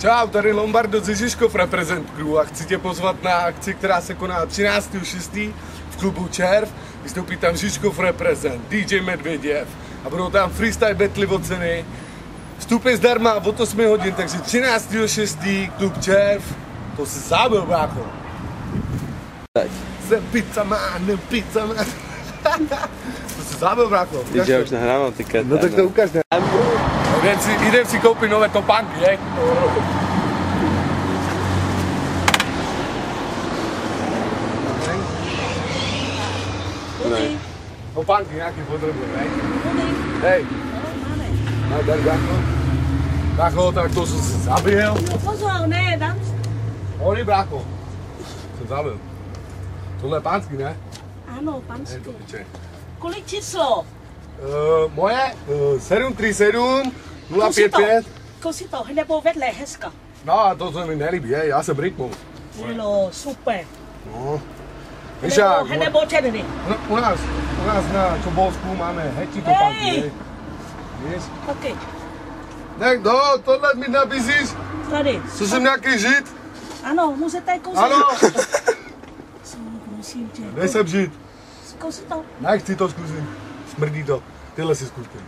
Čau, tady Lombardo ze Žižkov Represent Crew a chci tě pozvat na akci, která se koná 13.6. v klubu Červ. Vystoupí tam Žižkov Represent, DJ Medvěděv a budou tam freestyle battle o ceny. Vstup je zdarma od 8 hodin, takže 13.6. klub Červ. To se zábil, brácho. Jsem pizzaman. To se zábil, brácho. Když já už nahrával ty kete. No tak to ukáž, ne? Jdem si koupit nové topánky, je? Ne. Topánky nějaký potřebuje, ne? Hej. No, tady, brácho. Brácho, tak to jsem se zabil. No pozor, ne, dám. Hori, brácho. Jsem zabil. Tohle je pánský, ne? Ano, Hej, panský. to piče. Kolik číslo? Moje 737 055. Kusí to, nebo vedle, hezka. No a to se mi nelíbí, je, já jsem rytmus. No, super. No. Víš jak, Nebo černý. u nás na Čobolsku máme hečí topánky, Hej! víš? Ok, Tak tohle mi nabízíš? tady. Co jsem nějaký žid? Ano, můžete kusit. Ano, Prosím tě. nejsem žid. Zkusí to. Nechci to zkusit, smrdí to, tyhle si zkuste.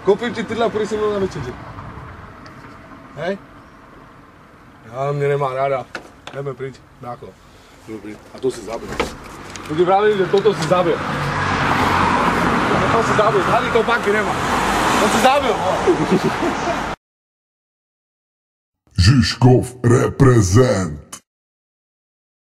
Koupím ti tyhle, půjď se mnou na večeři. Hej? Já mě nemá ráda, jdeme pryč, brácho. Dobrý. A to si zabil. To ti právě, že toto si zabil. To si zabil, tady to panky nemá. To si zabil, Žižkov Represent.